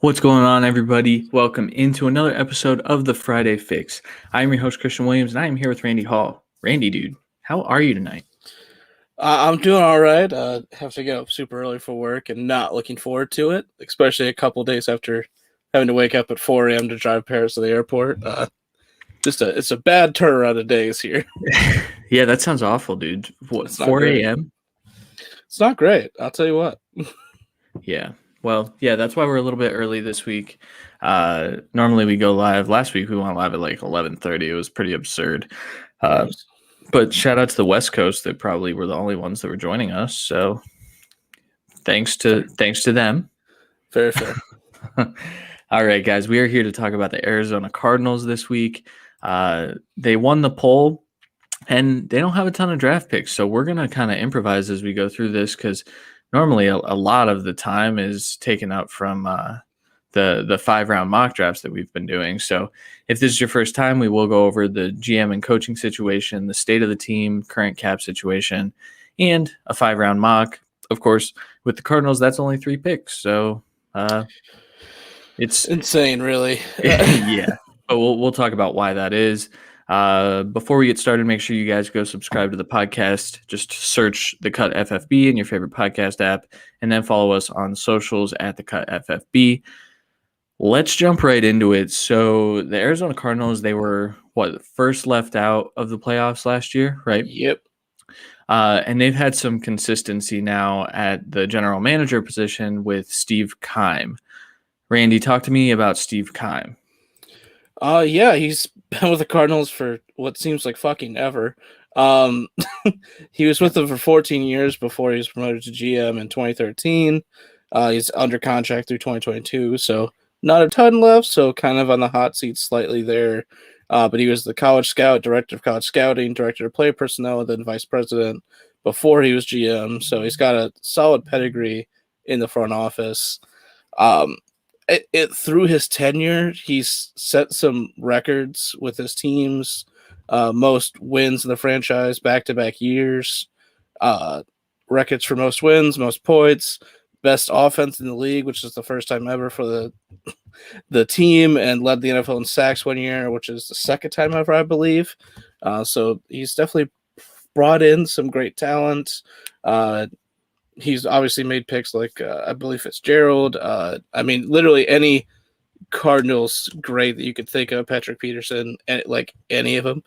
What's going on, everybody? Welcome into another episode of the Friday Fix. I'm your host, Christian Williams, and I am here with Randy Hall. Randy, dude, how are you tonight? I'm doing all right. Have to get up super early for work and not looking forward to it, especially a couple days after having to wake up at 4 a.m. to drive Paris to the airport. It's a bad turnaround of days here. Yeah, that sounds awful, dude. What, It's not 4 great. a.m.? It's not great. I'll tell you what. Yeah. Well, yeah, that's why we're a little bit early this week. Normally we go live. Last week we went live at like 11:30. It was pretty absurd. But shout out to the West Coast. They probably were the only ones that were joining us. So thanks to them. Very fair. All right, guys, we are here to talk about the Arizona Cardinals this week. They won the poll, and they don't have a ton of draft picks, so we're going to kind of improvise as we go through this because normally a lot of the time is taken up from the 5-round mock drafts that we've been doing. So if this is your first time, we will go over the GM and coaching situation, the state of the team, current cap situation, and a 5-round mock. Of course, with the Cardinals, that's only 3 picks, so it's insane, really. yeah, but we'll talk about why that is. Before we get started, make sure you guys go subscribe to the podcast. Just search The Cut FFB in your favorite podcast app, and then follow us on socials at The Cut FFB. Let's jump right into it. So the Arizona Cardinals, they were first left out of the playoffs last year, right? Yep. And they've had some consistency now at the general manager position with Steve Keim. Randy, talk to me about Steve Keim. Yeah, he's been with the Cardinals for what seems like fucking ever. He was with them for 14 years before he was promoted to GM in 2013. He's under contract through 2022, so not a ton left, so kind of on the hot seat slightly there. But he was the college scout, director of college scouting, director of player personnel, and then vice president before he was GM. So he's got a solid pedigree in the front office. Through his tenure, he's set some records with his teams, most wins in the franchise back-to-back years, records for most wins, most points, best offense in the league, which is the first time ever for the team, and led the NFL in sacks one year, which is the second time ever, I believe. So he's definitely brought in some great talent. He's obviously made picks like, I believe, Fitzgerald. I mean, literally any Cardinals great that you could think of, Patrick Peterson, and like any of them.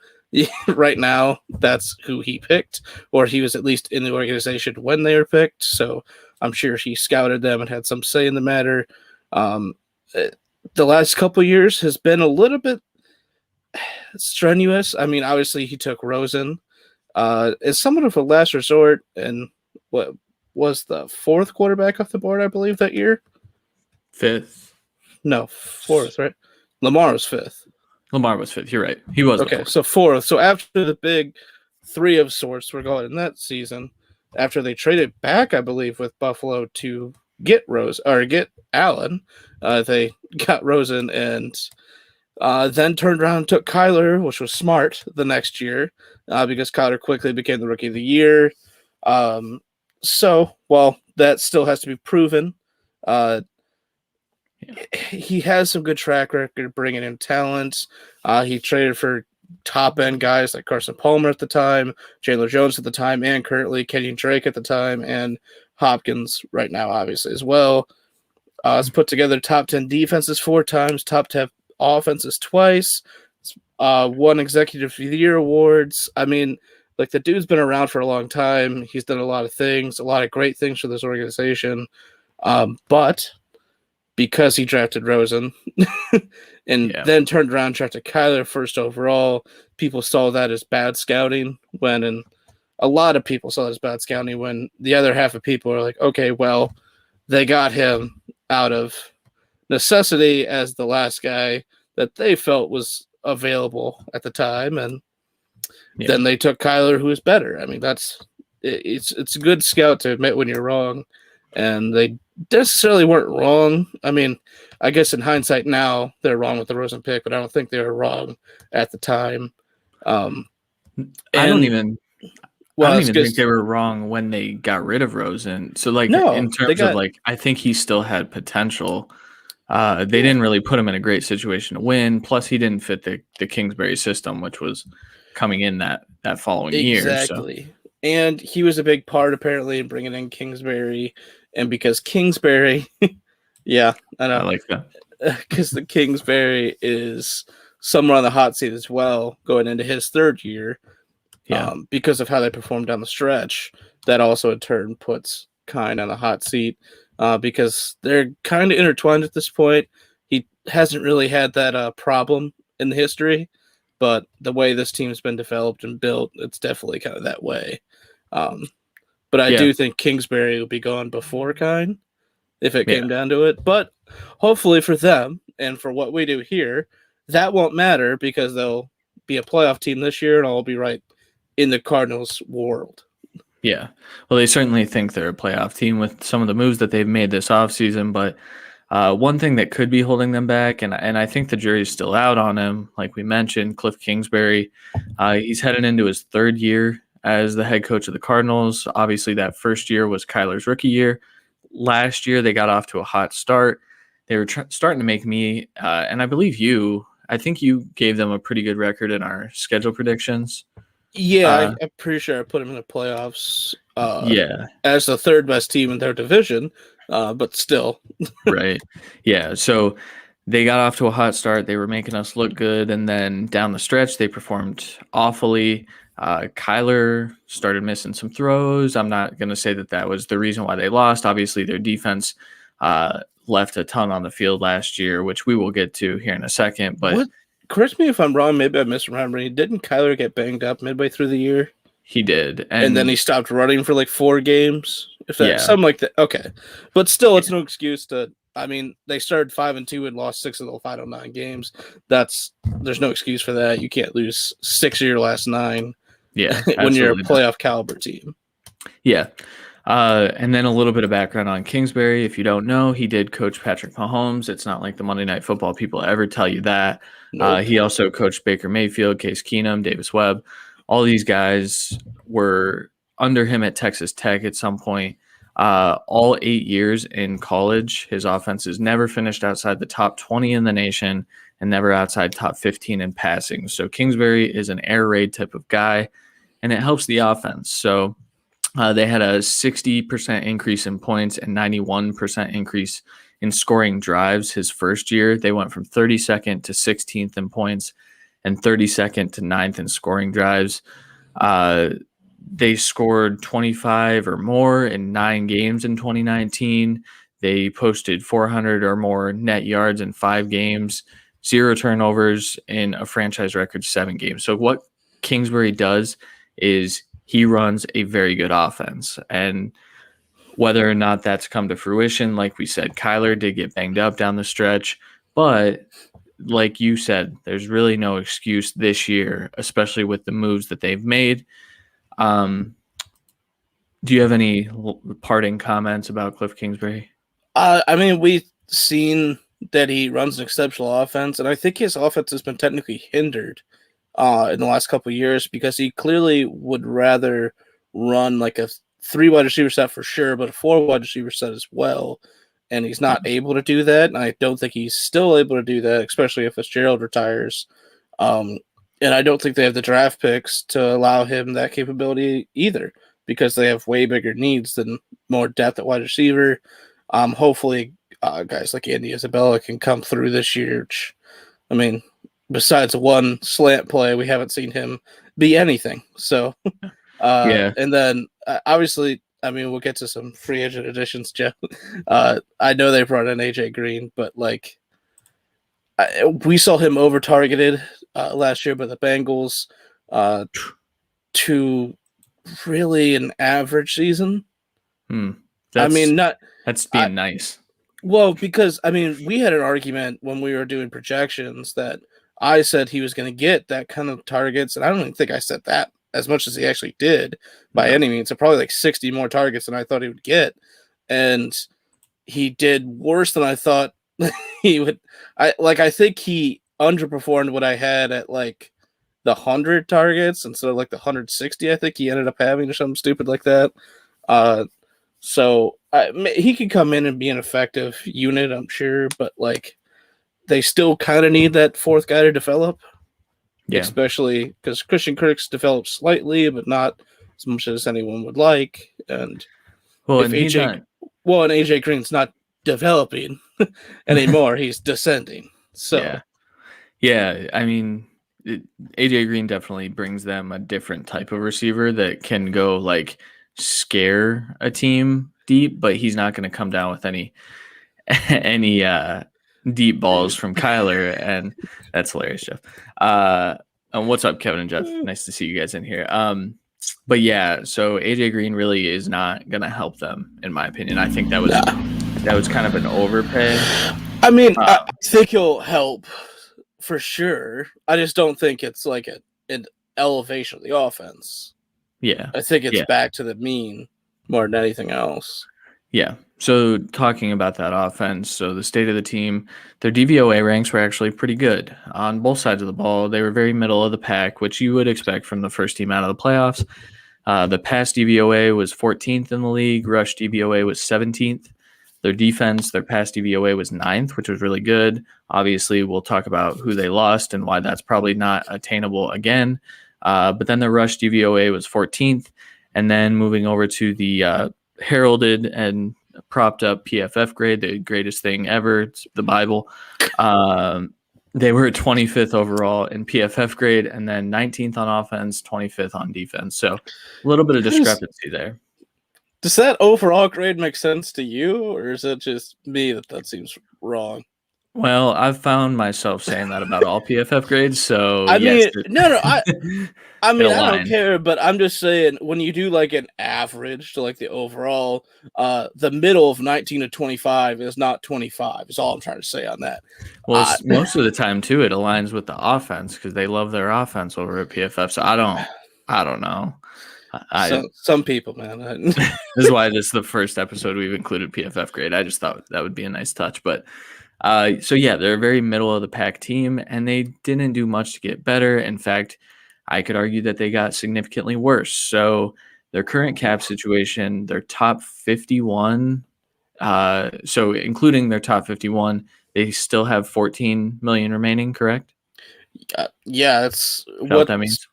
Right now, that's who he picked, or he was at least in the organization when they were picked. So I'm sure he scouted them and had some say in the matter. The last couple of years has been a little bit strenuous. I mean, obviously, he took Rosen as somewhat of a last resort, and what was the 4th quarterback off the board, I believe, that year? 5th. No, 4th, right? Lamar was 5th. Lamar was 5th. You're right. He was. Okay, so 4th. So after the big 3 of sorts were going in that season, after they traded back, I believe, with Buffalo to get Allen, they got Rosen and then turned around and took Kyler, which was smart the next year because Kyler quickly became the rookie of the year. So, well, that still has to be proven. He has some good track record bringing in talent. He traded for top-end guys like Carson Palmer at the time, Chandler Jones at the time, and currently Kenyon Drake at the time, and Hopkins right now, obviously, as well. He's put together top 10 defenses 4 times, top 10 offenses twice, won Executive of the Year awards. I mean, like, the dude's been around for a long time. He's done a lot of things, a lot of great things for this organization. But because he drafted Rosen and then turned around and drafted Kyler first overall, people saw that as bad scouting and a lot of people saw that as bad scouting when the other half of people are like, okay, well, they got him out of necessity as the last guy that they felt was available at the time, and then they took Kyler, who is better. I mean, it's a good scout to admit when you're wrong, and they necessarily weren't wrong. I mean, I guess in hindsight now they're wrong with the Rosen pick, but I don't think they were wrong at the time. I don't even think they were wrong when they got rid of Rosen. So, like, in terms of, like, I think he still had potential. They didn't really put him in a great situation to win. Plus, he didn't fit the Kingsbury system, which was coming in that following year. So Exactly. And he was a big part apparently in bringing in Kingsbury, and because Kingsbury, yeah, I I know, like that. because the Kingsbury is somewhere on the hot seat as well, going into his third year, Yeah, because of how they performed down the stretch. That also in turn puts Kine on the hot seat, because they're kind of intertwined at this point. He hasn't really had that problem in the history, but the way this team's been developed and built, it's definitely kind of that way. Um, but I yeah, do think Kingsbury will be gone before Kine if it yeah, came down to it. But hopefully for them and for what we do here, that won't matter because they'll be a playoff team this year and I'll be right in the Cardinals world. yeah. Well, they certainly think they're a playoff team with some of the moves that they've made this offseason, but one thing that could be holding them back, and I think the jury's still out on him, like we mentioned, Cliff Kingsbury. He's headed into his third year as the head coach of the Cardinals. Obviously, that first year was Kyler's rookie year. Last year, they got off to a hot start. They were starting to make me, and I believe you, I think you gave them a pretty good record in our schedule predictions. Yeah, Uh, I'm pretty sure I put them in the playoffs yeah, as the third best team in their division, but still. right. Yeah. So they got off to a hot start. They were making us look good. And then down the stretch, they performed awfully. Kyler started missing some throws. I'm not going to say that that was the reason why they lost. Obviously, their defense left a ton on the field last year, which we will get to here in a second. But What? Correct me if I'm wrong. Maybe I'm misremembering. Didn't Kyler get banged up midway through the year? he did. And then And he stopped running for like 4 games. If that yeah, something like that, okay. But still, it's no excuse to. I mean, they started 5-2 and lost 6 of the final 9 games. There's no excuse for that. You can't lose 6 of your last 9 yeah, when you're a absolutely not. playoff caliber team. Yeah. And then a little bit of background on Kingsbury. If you don't know, he did coach Patrick Mahomes. It's not like the Monday Night Football people ever tell you that. Nope. He also coached Baker Mayfield, Case Keenum, Davis Webb. All these guys were under him at Texas Tech at some point. All 8 years in college, his offenses never finished outside the top 20 in the nation and never outside top 15 in passing. So Kingsbury is an air raid type of guy, and it helps the offense. So they had a 60% increase in points and 91% increase in scoring drives his first year. They went from 32nd to 16th in points and 32nd to 9th in scoring drives. Uh, they scored 25 or more in 9 games in 2019. They posted 400 or more net yards in 5 games, 0 turnovers in a franchise record 7 games. So, what Kingsbury does is he runs a very good offense. And whether or not that's come to fruition, like we said, Kyler did get banged up down the stretch. But like you said, there's really no excuse this year, especially with the moves that they've made. Um, do you have any parting comments about Cliff Kingsbury? I mean, we've seen that he runs an exceptional offense, and I think his offense has been technically hindered in the last couple of years because he clearly would rather run like a 3 wide receiver set for sure, but a 4 wide receiver set as well. And he's not able to do that. And I don't think he's still able to do that, especially if Fitzgerald retires. Um, and I don't think they have the draft picks to allow him that capability either because they have way bigger needs than more depth at wide receiver. Hopefully, guys like Andy Isabella can come through this year. Which, I mean, besides one slant play, we haven't seen him be anything. So, Yeah, and then obviously, I mean, we'll get to some free agent additions, Joe. I know they brought in AJ Green, but like we saw him over targeted last year by the Bengals uh, to really an average season. hmm. I that's mean, not that's I, being nice. well because I mean we had an argument when we were doing projections that I said he was going to get that kind of targets, and I don't even think I said that as much as he actually did by No, any means. So probably like 60 more targets than I thought he would get, and he did worse than I thought he would. I think he underperformed what I had at like the 100 targets instead of like the 160. I think he ended up having or something stupid like that. Uh, So he could come in and be an effective unit, I'm sure, but like they still kind of need that fourth guy to develop, especially because Christian Kirk's developed slightly, but not as much as anyone would like. And Well, if and he's not. and AJ Green's not developing anymore, he's descending. So Yeah. I mean, AJ Green definitely brings them a different type of receiver that can go like scare a team deep, but he's not going to come down with any deep balls from Kyler, and that's hilarious, Jeff. And what's up, Kevin and Jeff? Nice to see you guys in here. But yeah, so AJ Green really is not gonna help them, in my opinion. I think that was kind of an overpay. I mean, I think he'll help for sure. I just don't think it's like an elevation of the offense. Yeah, I think it's back to the mean more than anything else. Yeah. So talking about that offense, so the state of the team, their DVOA ranks were actually pretty good on both sides of the ball. They were very middle of the pack, which you would expect from the first team out of the playoffs. The pass DVOA was 14th in the league. Rush DVOA was 17th. Their defense, their pass DVOA was 9th, which was really good. Obviously, we'll talk about who they lost and why that's probably not attainable again. But then their rush DVOA was 14th. And then moving over to the heralded and propped up PFF grade, the greatest thing ever. It's the Bible. They were 25th overall in PFF grade, and then 19th on offense, 25th on defense. So a little bit of discrepancy there. Does that overall grade make sense to you, or is it just me that seems wrong? Well, I've found myself saying that about all PFF grades. So I yes, mean, I don't care, but I'm just saying when you do like an average to like the overall, the middle of 19 to 25 is not 25. Is all I'm trying to say on that. Well, most of the time too, it aligns with the offense because they love their offense over at PFF. So I don't know. Some people, man. This is why this is the first episode we've included PFF grade. I just thought that would be a nice touch, but. So yeah, they're a very middle of the pack team, and they didn't do much to get better. In fact, I could argue that they got significantly worse. So their current cap situation, their top 51, so including their top 51, they still have 14 million remaining, correct? Yeah, that's what that means.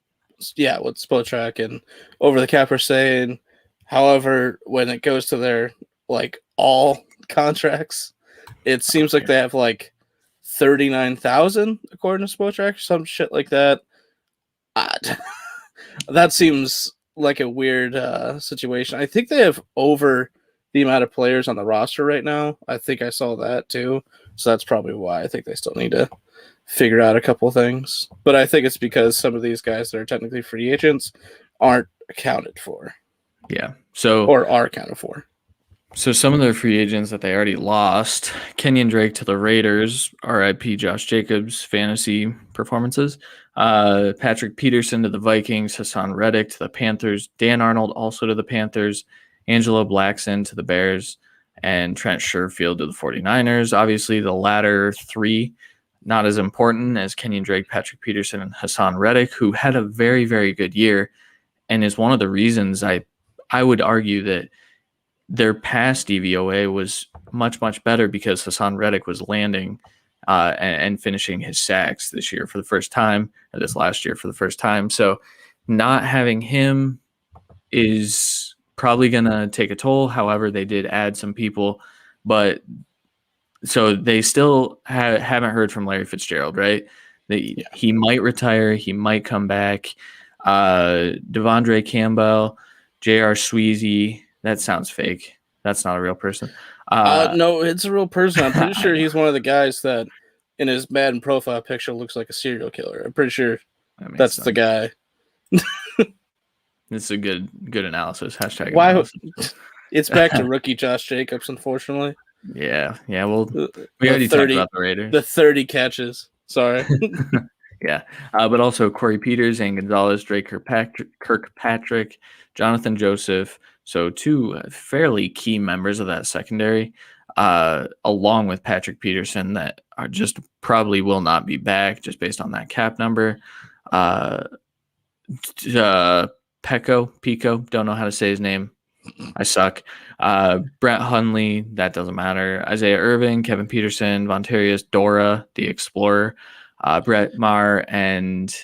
Yeah, what Spotrac and Over the Cap are saying. However, when it goes to their like all contracts, it seems like they have like 39,000 according to Spotrac or some shit like that. That seems like a weird situation. I think they have over the amount of players on the roster right now. I think I saw that too. So that's probably why I think they still need to figure out a couple things. But I think it's because some of these guys that are technically free agents aren't accounted for. Yeah. Or are accounted for. So some of their free agents that they already lost, Kenyon Drake to the Raiders, RIP Josh Jacobs, fantasy performances. Patrick Peterson to the Vikings, Hassan Reddick to the Panthers, Dan Arnold also to the Panthers, Angelo Blackson to the Bears, and Trent Sherfield to the 49ers. Obviously, the latter three, not as important as Kenyon Drake, Patrick Peterson, and Hassan Reddick, who had a very, very good year and is one of the reasons I would argue that their pass DVOA was much, much better because Hassan Reddick was landing and finishing his sacks this year for the first time, or this last year for the first time. So not having him is probably going to take a toll. However, they did add some people, but so they still haven't heard from Larry Fitzgerald, right? He might retire. He might come back. Devondre Campbell, J.R. Sweezy. That sounds fake. That's not a real person. No, it's a real person. I'm pretty sure he's one of the guys that in his Madden profile picture looks like a serial killer. I'm pretty sure that's the guy. It's a good analysis. Hashtag Why? Analysis. It's back to rookie Josh Jacobs, unfortunately. Yeah. Well, we already talked about the Raiders. The 30 catches. Sorry. Yeah. But also Corey Peters and Gonzalez, Drake Kirkpatrick, Jonathan Joseph. So two fairly key members of that secondary, along with Patrick Peterson, that are just probably will not be back just based on that cap number. Pico, don't know how to say his name. I suck. Brett Hundley, that doesn't matter. Isaiah Irvin, Kevin Peterson, Vontarius Dora, the Explorer, Brett Maher, and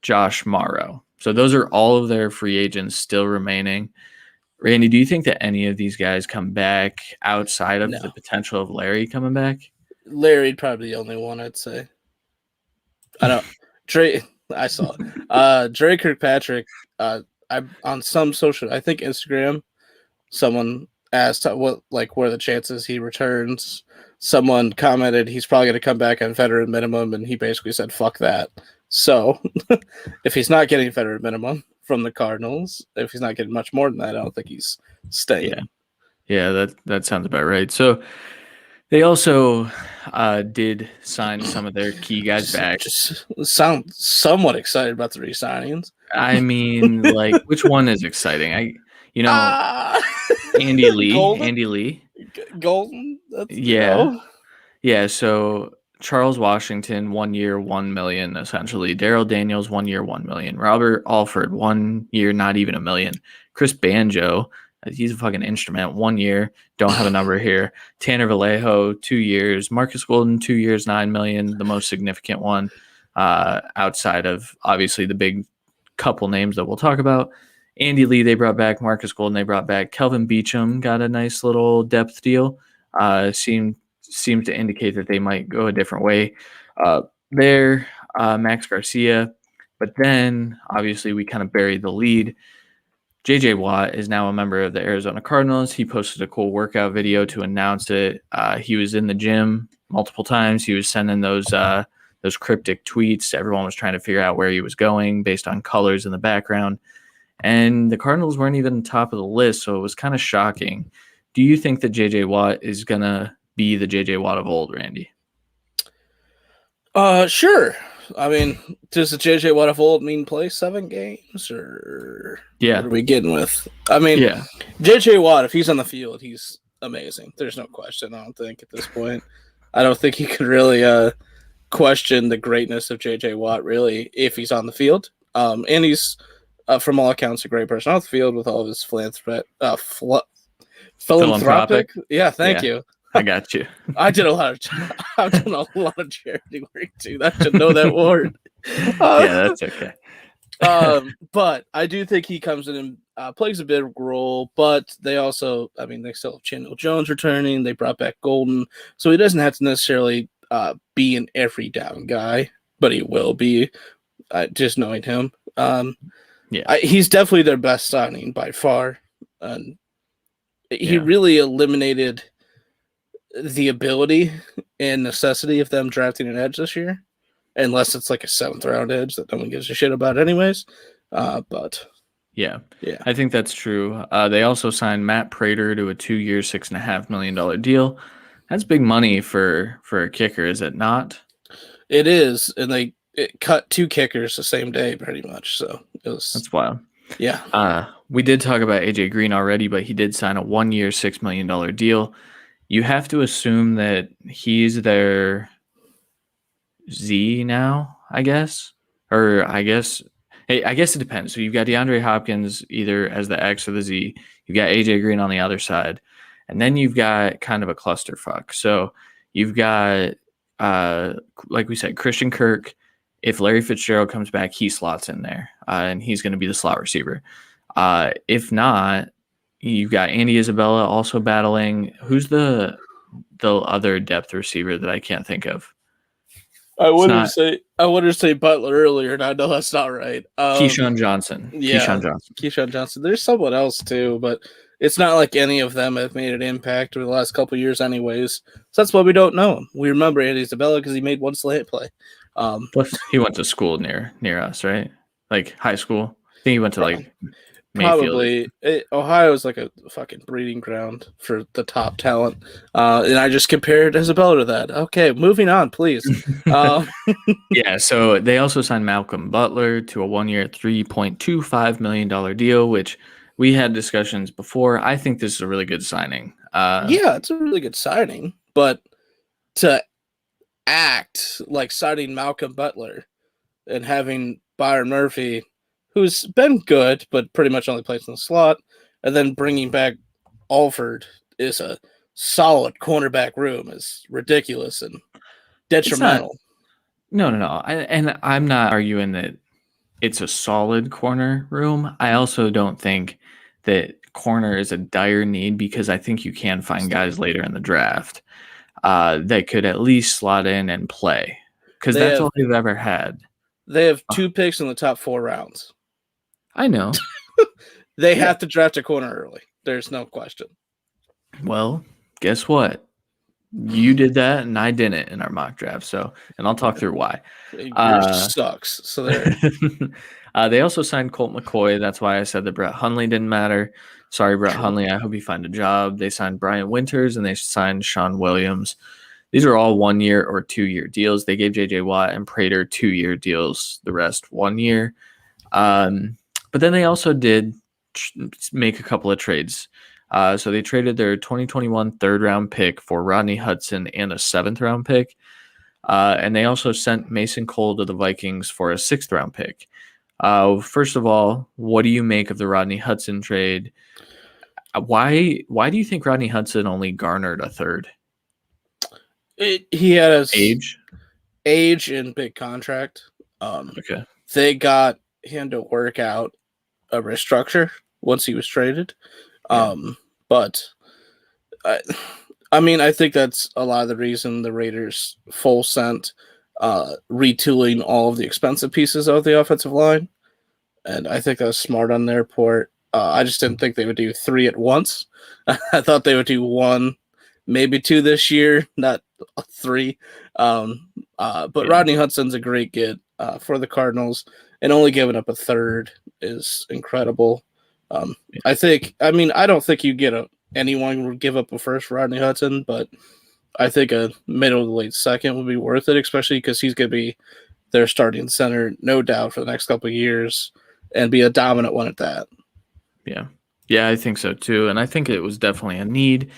Josh Morrow. So those are all of their free agents still remaining. Randy, do you think that any of these guys come back outside of the No, potential of Larry coming back? Larry'd probably the only one I'd say. I don't. Dre, I saw. Dre Kirkpatrick. I on some social, I think Instagram, someone asked what are the chances he returns. Someone commented he's probably going to come back on veteran minimum, and he basically said fuck that. So if he's not getting veteran minimum from the Cardinals, if he's not getting much more than that, I don't think he's staying. Yeah, that sounds about right. So they also did sign some of their key guys back. Just sound somewhat excited about the re-signings. I mean, like, which one is exciting? Ah, Andy Lee. Golden. Andy Lee. Golden. That's, Yeah. Yeah, so Charles Washington, 1 year, 1 million, essentially. Daryl Daniels, 1 year, 1 million. Robert Alford, 1 year, not even a million. Chris Banjo, he's a fucking instrument, 1 year, don't have a number here. Tanner Vallejo, 2 years. Marcus Golden, 2 years, 9 million, the most significant one, outside of obviously the big couple names that we'll talk about. Andy Lee, they brought back. Marcus Golden, they brought back. Kelvin Beachum got a nice little depth deal. Seemed to indicate that they might go a different way there. Max Garcia. But then, obviously, we kind of buried the lead. J.J. Watt is now a member of the Arizona Cardinals. He posted a cool workout video to announce it. He was in the gym multiple times. He was sending those cryptic tweets. Everyone was trying to figure out where he was going based on colors in the background. And the Cardinals weren't even top of the list, so it was kind of shocking. Do you think that J.J. Watt is going to be the J.J. Watt of old, Randy? Sure. I mean, does the J.J. Watt of old mean play 7 games, or what are we getting with? I mean, yeah. J.J. Watt, if he's on the field, he's amazing. There's no question, I don't think, at this point. I don't think you can really question the greatness of J.J. Watt, really, if he's on the field. And he's, from all accounts, a great person off the field with all of his philanthropic. Yeah, thank you. I got you. I've done a lot of charity work too. I should know that word. Yeah, that's okay. But I do think he comes in and plays a big role. But they also, I mean, they still have Chandler Jones returning. They brought back Golden, so he doesn't have to necessarily be an every down guy, but he will be. Just knowing him, he's definitely their best signing by far. He really eliminated the ability and necessity of them drafting an edge this year, unless it's like a 7th round edge that no one gives a shit about anyways. But yeah, I think that's true. They also signed Matt Prater to a 2-year, $6.5 million deal. That's big money for a kicker, is it not? It is, and they cut 2 kickers the same day, pretty much. So that's wild. Yeah. We did talk about AJ Green already, but he did sign a 1-year, $6 million deal. You have to assume that he's their Z now, I guess. Or I guess it depends. So you've got DeAndre Hopkins either as the X or the Z. You've got AJ Green on the other side. And then you've got kind of a clusterfuck. So you've got, like we said, Christian Kirk. If Larry Fitzgerald comes back, he slots in there. And he's going to be the slot receiver. If not, you've got Andy Isabella also battling. Who's the other depth receiver that I can't think of? I wanted to say Butler earlier, and I know that's not right. Keyshawn Johnson. Yeah, Keyshawn Johnson. There's someone else too, but it's not like any of them have made an impact over the last couple of years, anyways. So that's why we don't know him. We remember Andy Isabella because he made one slant play. Plus, he went to school near us, right? Like high school. I think he went to like Mayfield. Probably. Ohio is like a fucking breeding ground for the top talent. And I just compared Isabella to that. Okay, moving on, please. Yeah, so they also signed Malcolm Butler to a 1-year, $3.25 million deal, which we had discussions before. I think this is a really good signing. Yeah, it's a really good signing. But to act like signing Malcolm Butler and having Byron Murphy, who's been good, but pretty much only plays in the slot, and then bringing back Alford is a solid cornerback room is ridiculous and It's not. detrimental. No. And I'm not arguing that it's a solid corner room. I also don't think that corner is a dire need because I think you can find guys later in the draft that could at least slot in and play because They that's have all they've ever had. they have 2 picks in the top 4 rounds. I know. They Yeah. have to draft a corner early. There's no question. Well, guess what? You did that and I didn't in our mock draft. So, and I'll talk through why. Yours sucks. So there. They also signed Colt McCoy. That's why I said that Brett Hundley didn't matter. Sorry, Brett Hundley. I hope you find a job. They signed Brian Winters and they signed Sean Williams. These are all 1 year or 2 year deals. They gave JJ Watt and Prater 2 year deals, the rest 1 year. But then they also did make a couple of trades. So they traded their 2021 third round pick for Rodney Hudson and a 7th round pick. And they also sent Mason Cole to the Vikings for a 6th round pick. First of all, what do you make of the Rodney Hudson trade? Why do you think Rodney Hudson only garnered a third? He had Age and big contract. Okay. They got him to work out a restructure once he was traded. Yeah. But I mean, I think that's a lot of the reason the Raiders full sent retooling all of the expensive pieces of the offensive line. And I think that was smart on their part. I just didn't think they would do 3 at once. I thought they would do 1, maybe 2 this year, not 3. But Yeah. Rodney Hudson's a great get for the Cardinals, and only giving up a third is incredible. I don't think anyone would give up a first for Rodney Hudson, but I think a middle to late second would be worth it, especially because he's going to be their starting center, no doubt, for the next couple of years, and be a dominant one at that. Yeah, I think so too. And I think it was definitely a need.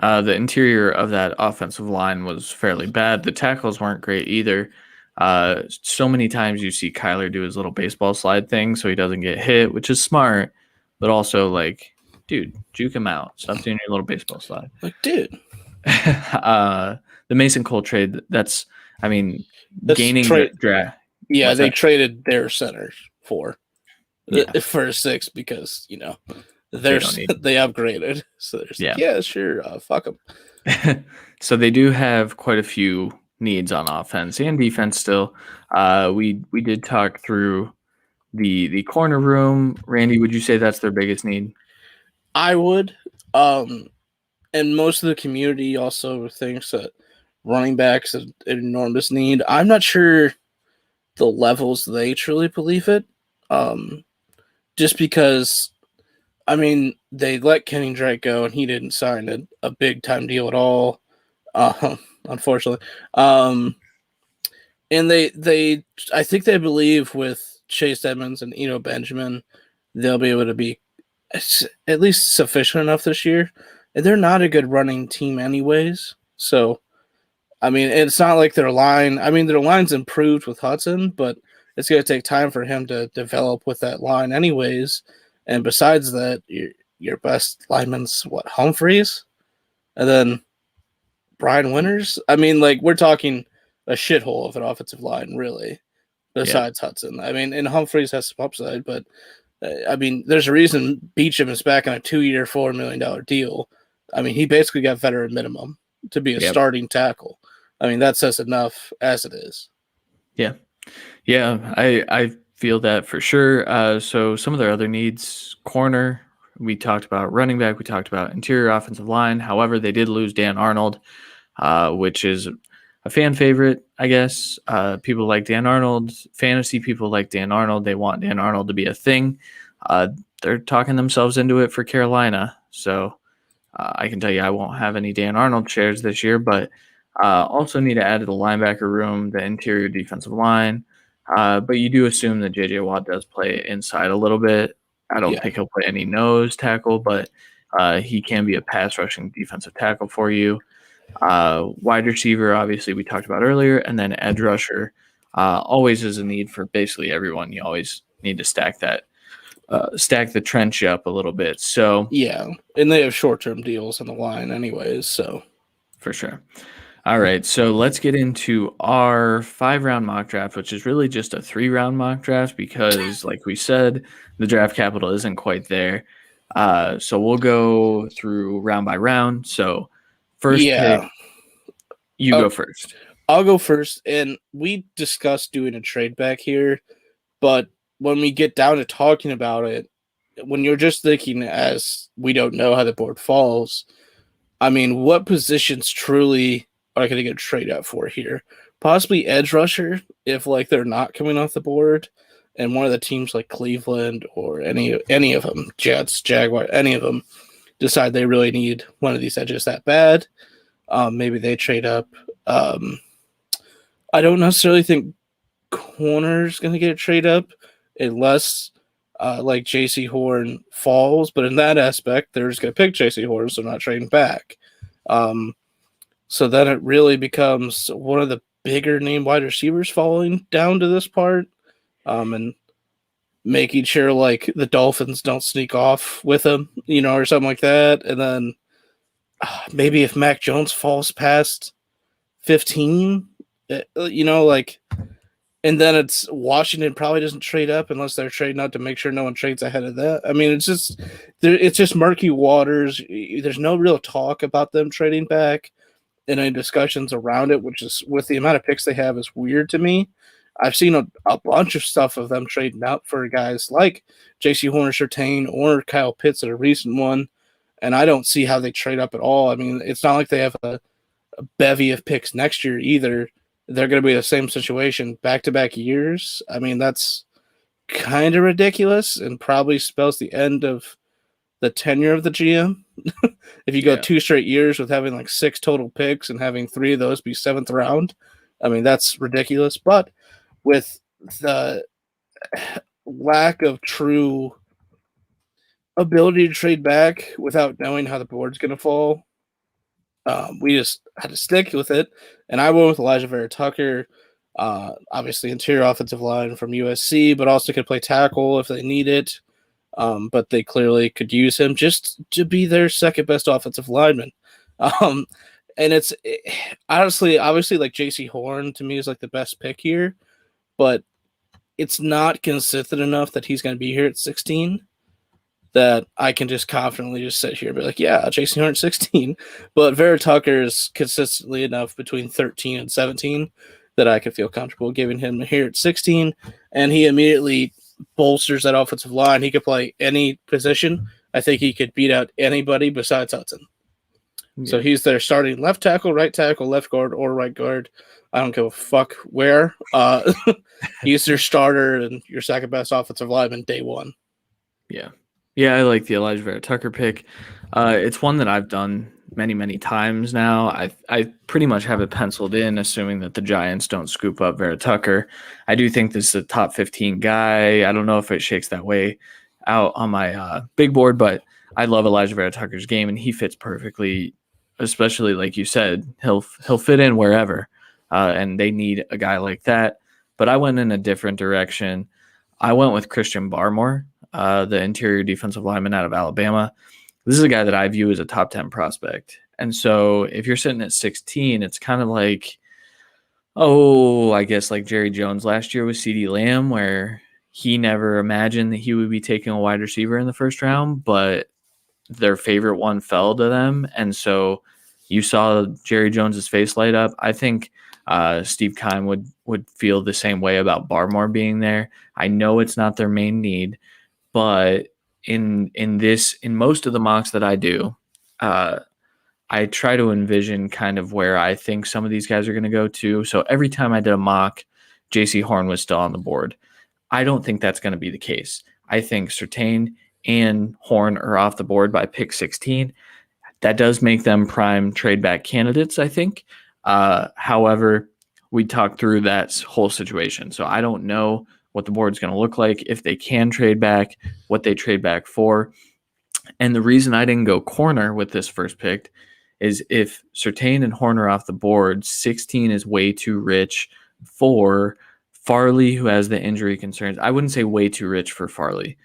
The interior of that offensive line was fairly bad. The tackles weren't great either. So many times you see Kyler do his little baseball slide thing so he doesn't get hit, which is smart, but also like, dude, juke him out. Stop doing your little baseball slide. Like, dude. The Mason Cole trade, gaining the draft. Yeah, they traded their centers for a 6 because, they upgraded. So they're sure, fuck them. So they do have quite a few needs on offense and defense still. We did talk through the corner room. Randy, would you say that's their biggest need? I would. And most of the community also thinks that running backs is an enormous need. I'm not sure the levels they truly believe it. Just because, they let Kenny Drake go and he didn't sign a big time deal at all, unfortunately. And I think they believe with Chase Edmonds and Eno Benjamin, they'll be able to be at least sufficient enough this year. And they're not a good running team anyways. So, it's not like their line. Their line's improved with Hudson, but it's going to take time for him to develop with that line anyways. And besides that, your best lineman's Humphreys? And then Brian Winters? We're talking a shithole of an offensive line, really, besides Hudson. And Humphreys has some upside, but there's a reason Beecham is back on a 2-year, $4 million deal. He basically got veteran minimum to be a starting tackle. That says enough as it is. Yeah. Yeah, I feel that for sure. So some of their other needs, corner, we talked about running back, we talked about interior offensive line. However, they did lose Dan Arnold, which is a fan favorite, I guess. People like Dan Arnold. Fantasy people like Dan Arnold. They want Dan Arnold to be a thing. They're talking themselves into it for Carolina. So I can tell you I won't have any Dan Arnold shares this year, but also need to add to the linebacker room, the interior defensive line. But you do assume that J.J. Watt does play inside a little bit. I don't think he'll play any nose tackle, but he can be a pass rushing defensive tackle for you. Wide receiver, obviously, we talked about earlier, and then edge rusher always is a need for basically everyone. You always need to stack that stack the trench up a little bit. So Yeah, and they have short-term deals on the line anyways, so. for sure. All right, so let's get into our 5-round mock draft, which is really just a 3-round mock draft because, like we said, the draft capital isn't quite there. So we'll go through round by round. So first pick, Yeah. you go first. I'll go first, and we discussed doing a trade back here, but when we get down to talking about it, when you're just thinking as we don't know how the board falls, I mean, what positions truly are going to get a trade out for here? Possibly edge rusher if like they're not coming off the board, and one of the teams like Cleveland or any of them, Jets, Jaguar, any of them, decide they really need one of these edges that bad. Maybe they trade up. I don't necessarily think corner's going to get a trade up unless like JC Horn falls, but in that aspect, they're just going to pick JC Horn, so not trading back. So then it really becomes one of the bigger name wide receivers falling down to this part, and making sure like the Dolphins don't sneak off with him, or something like that. And then maybe if Mac Jones falls past 15, like, and then it's Washington probably doesn't trade up unless they're trading out to make sure no one trades ahead of that. I mean, it's just murky waters. There's no real talk about them trading back in any discussions around it, which is with the amount of picks they have is weird to me. I've seen a bunch of stuff of them trading up for guys like J.C. Horner-Surtain or Kyle Pitts at a recent one, and I don't see how they trade up at all. I mean, it's not like they have a bevy of picks next year either. They're going to be the same situation back-to-back years. I mean, that's kind of ridiculous and probably spells the end of the tenure of the GM. If you go 2 straight years with having like 6 total picks and having 3 of those be 7th round, I mean, that's ridiculous. But with the lack of true ability to trade back without knowing how the board's going to fall, we just had to stick with it. And I went with Elijah Vera Tucker, obviously interior offensive line from USC, but also could play tackle if they need it. But they clearly could use him just to be their second best offensive lineman. And it's honestly, obviously, like JC Horn to me is like the best pick here, but it's not consistent enough that he's going to be here at 16 that I can just confidently just sit here and be like, yeah, JC Horn 16. But Vera Tucker is consistently enough between 13 and 17 that I could feel comfortable giving him here at 16. And he immediately bolsters that offensive line. He could play any position. I think he could beat out anybody besides Hudson. Yeah. So he's their starting left tackle, right tackle, left guard, or right guard. I don't give a fuck where. He's your starter and your second best offensive lineman day one. Yeah. Yeah, I like the Elijah Vera Tucker pick. It's one that I've done many, many times now. I pretty much have it penciled in, assuming that the Giants don't scoop up Vera Tucker. I do think this is a top 15 guy. I don't know if it shakes that way out on my big board, but I love Elijah Vera Tucker's game, and he fits perfectly, especially like you said. He'll fit in wherever, and they need a guy like that. But I went in a different direction. I went with Christian Barmore, the interior defensive lineman out of Alabama. This is a guy that I view as a top 10 prospect. And so if you're sitting at 16, it's kind of like, I guess like Jerry Jones last year with CeeDee Lamb, where he never imagined that he would be taking a wide receiver in the first round, but their favorite one fell to them. And so you saw Jerry Jones's face light up. I think Steve Keim would feel the same way about Barmore being there. I know it's not their main need, but in most of the mocks that I do, I try to envision kind of where I think some of these guys are going to go to. So every time I did a mock, JC Horn was still on the board. I don't think that's going to be the case. I think Surtain and Horn are off the board by pick 16. That does make them prime trade back candidates, I think. However, we talked through that whole situation. So I don't know what the board's going to look like, if they can trade back, what they trade back for. And the reason I didn't go corner with this first pick is if Surtain and Horn are off the board, 16 is way too rich for Farley, who has the injury concerns. I wouldn't say way too rich for Farley.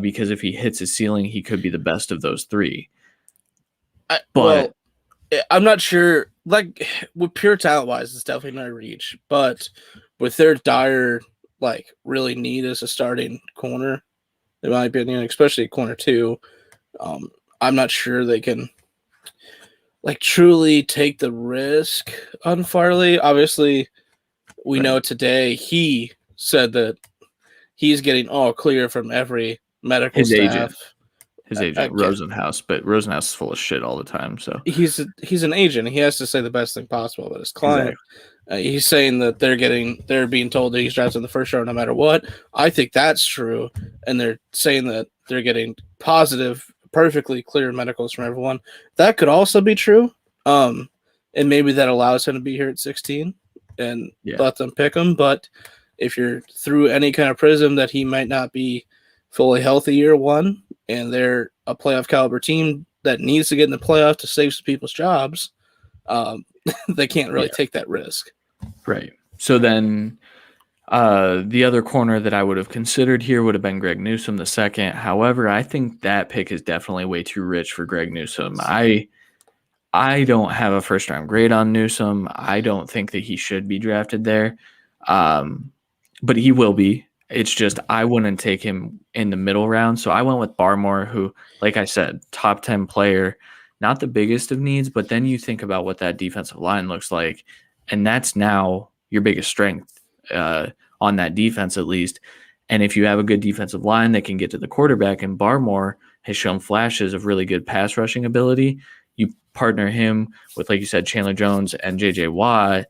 because if he hits his ceiling, he could be the best of those three. Well, But I'm not sure. Like with pure talent wise, it's definitely not a reach. But with their dire really need as a starting corner, in my opinion, especially corner two, I'm not sure they can truly take the risk on Farley. Obviously, we know today he said that he's getting all clear from every medical his staff. agent, Rosenhaus, but Rosenhaus is full of shit all the time. So He's an agent. He has to say the best thing possible about his client. exactly, He's saying that they're being told that he's drafted in the first round no matter what. I think that's true, and they're saying that they're getting positive, perfectly clear medicals from everyone. That could also be true, and maybe that allows him to be here at 16 and let them pick him. But if you're through any kind of prism that he might not be fully healthy year one, and they're a playoff caliber team that needs to get in the playoff to save some people's jobs, they can't really take that risk. Right. So then the other corner that I would have considered here would have been Greg Newsome the second. However, I think that pick is definitely way too rich for Greg Newsome. I don't have a first round grade on Newsome. I don't think that he should be drafted there. But he will be. It's just I wouldn't take him in the middle round. So I went with Barmore, who, like I said, top 10 player, not the biggest of needs, but then you think about what that defensive line looks like, and that's now your biggest strength on that defense at least. And if you have a good defensive line that can get to the quarterback, and Barmore has shown flashes of really good pass rushing ability, you partner him with, like you said, Chandler Jones and J.J. Watt,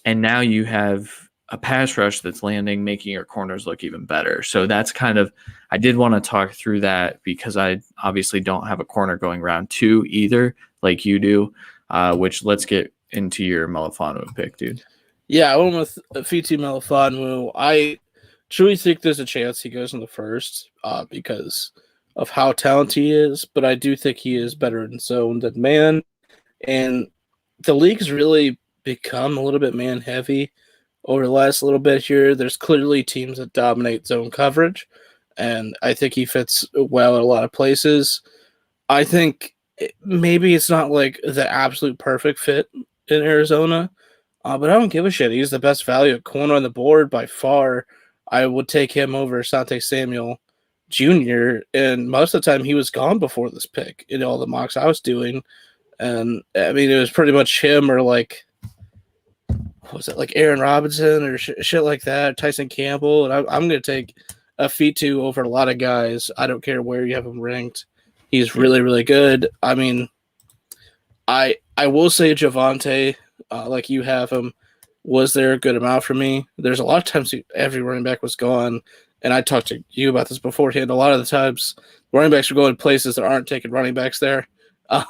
and now you have a pass rush that's landing, making your corners look even better. So that's kind of, I did want to talk through that because I obviously don't have a corner going round two either, like you do, which let's get into your Melifonwu pick, dude. Yeah, I went with Fitu Melifonwu. I truly think there's a chance he goes in the first because of how talented he is, but I do think he is better in zone than man. And the league's really become a little bit man heavy over the last little bit here. There's clearly teams that dominate zone coverage, and I think he fits well at a lot of places. I think maybe it's not like the absolute perfect fit in Arizona, but I don't give a shit. He's the best value at corner on the board by far. I would take him over Asante Samuel Jr., and most of the time he was gone before this pick in all the mocks I was doing. And I mean, it was pretty much him or was it like Aaron Robinson or shit like that, Tyson Campbell. And I'm going to take a Fitu over a lot of guys. I don't care where you have him ranked. He's really, really good. I mean, I will say Javonte, like you have him, was there a good amount for me? There's a lot of times every running back was gone, and I talked to you about this beforehand. A lot of the times running backs are going places that aren't taking running backs there. A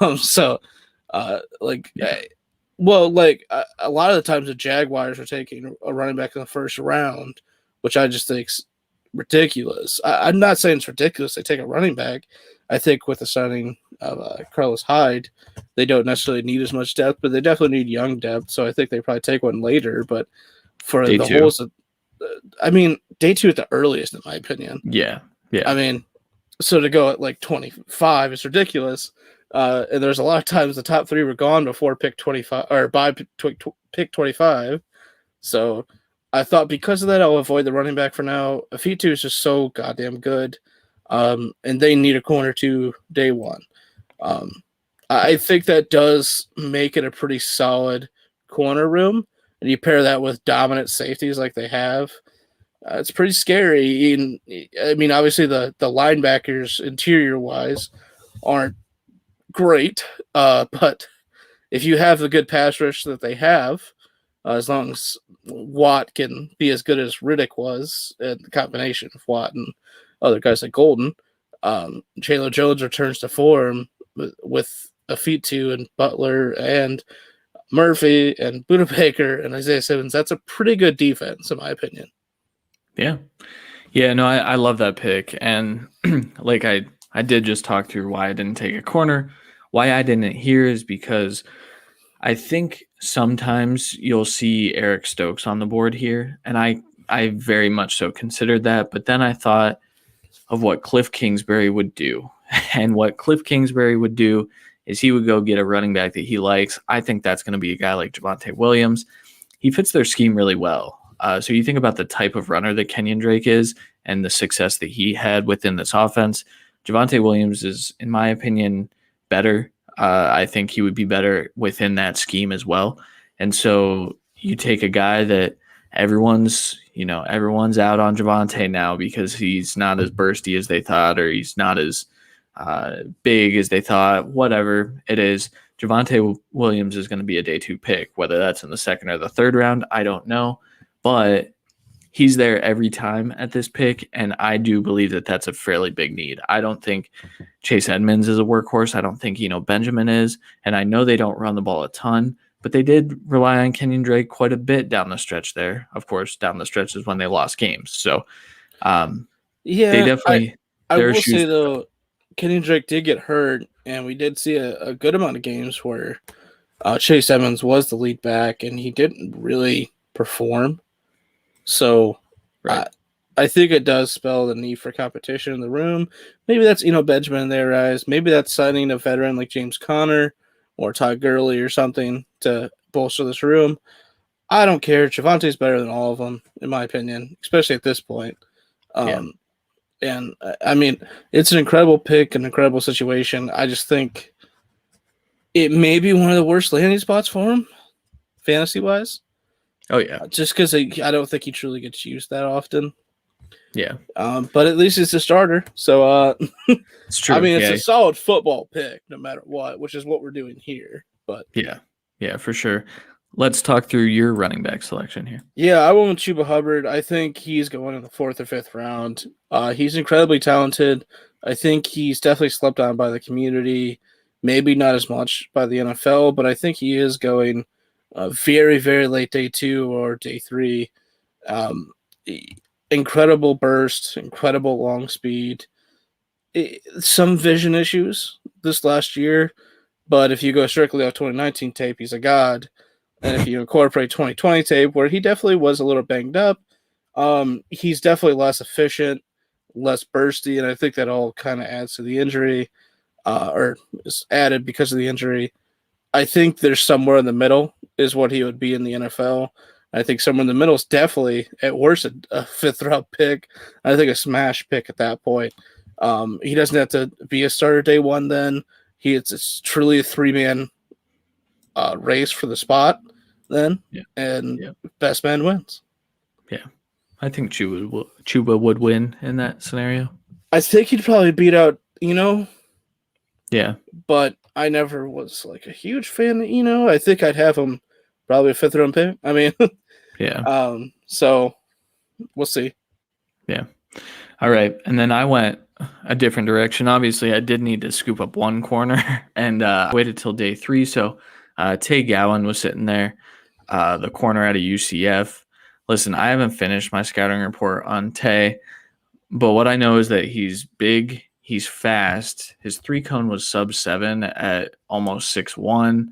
lot of the times the Jaguars are taking a running back in the first round, which I just think's ridiculous. I'm not saying it's ridiculous they take a running back. I think with the signing of Carlos Hyde, they don't necessarily need as much depth, but they definitely need young depth. So I think they probably take one later. But for day the holes, day two at the earliest, in my opinion. Yeah. I mean, so to go at like 25 is ridiculous. And there's a lot of times the top three were gone before pick 25 or by pick 25. So I thought because of that, I'll avoid the running back for now. Fitu is just so goddamn good. And they need a corner to day one. I think that does make it a pretty solid corner room. And you pair that with dominant safeties like they have. It's pretty scary. I mean, obviously the linebackers interior-wise aren't great, but if you have the good pass rush that they have, as long as Watt can be as good as Riddick was, and the combination of Watt and other guys like Golden, Chandler Jones returns to form with Fitu and Butler and Murphy and Buda Baker and Isaiah Simmons. That's a pretty good defense, in my opinion. Yeah, no, I love that pick. And like I did just talk through why I didn't take a corner. Why I didn't here is because I think sometimes you'll see Eric Stokes on the board here, and I very much so considered that. But then I thought, of what Cliff Kingsbury would do. And what Cliff Kingsbury would do is he would go get a running back that he likes. I think that's going to be a guy like Javonte Williams. He fits their scheme really well. So you think about the type of runner that Kenyon Drake is and the success that he had within this offense. Javonte Williams is, in my opinion, better. I think he would be better within that scheme as well. And so you take a guy that everyone's out on Javonte now because he's not as bursty as they thought, or he's not as big as they thought, whatever it is. Javonte Williams is going to be a day 2 pick, whether that's in the second or the third round, I don't know, but he's there every time at this pick, and I do believe that that's a fairly big need. I don't think Chase Edmonds is a workhorse. I don't think Benjamin is, and I know they don't run the ball a ton, but they did rely on Kenyon Drake quite a bit down the stretch there. Of course, down the stretch is when they lost games. So, they definitely. I will say though, Kenyon Drake did get hurt, and we did see a good amount of games where Chase Edmonds was the lead back, and he didn't really perform. So, right. I think it does spell the need for competition in the room. Maybe that's Benjamin in their eyes. Maybe that's signing a veteran like James Conner or Todd Gurley or something to bolster this room. I don't care. Javonte's better than all of them, in my opinion, especially at this point. And I mean, it's an incredible pick, an incredible situation. I just think it may be one of the worst landing spots for him, fantasy-wise. Oh, yeah. Just because I don't think he truly gets used that often. Yeah. But at least it's a starter. So, it's true. I mean, it's a solid football pick no matter what, which is what we're doing here. But yeah, for sure. Let's talk through your running back selection here. Yeah, I went with Chuba Hubbard. I think he's going in the 4th or 5th round. He's incredibly talented. I think he's definitely slept on by the community. Maybe not as much by the NFL, but I think he is going very, very late day 2 or day 3. Incredible burst, incredible long speed. Some vision issues this last year, but if you go strictly off 2019 tape, he's a god. And if you incorporate 2020 tape, where he definitely was a little banged up, he's definitely less efficient, less bursty, and I think that all kind of adds to the injury, or is added because of the injury. I think there's somewhere in the middle is what he would be in the NFL. I think somewhere in the middle is definitely, at worst, a 5th round pick. I think a smash pick at that point. He doesn't have to be a starter day 1 then. It's truly a 3-man race for the spot then, and best man wins. Yeah, I think Chuba would win in that scenario. I think he'd probably beat out Yeah, but I never was like a huge fan of I think I'd have him probably a 5th round pick. I mean, yeah. So we'll see. Yeah. All right, and then I went a different direction. Obviously, I did need to scoop up one corner, and waited till day 3. So Tay Gowan was sitting there, the corner out of UCF. Listen, I haven't finished my scouting report on Tay, but what I know is that he's big, he's fast. His 3-cone was sub 7 at almost 6'1".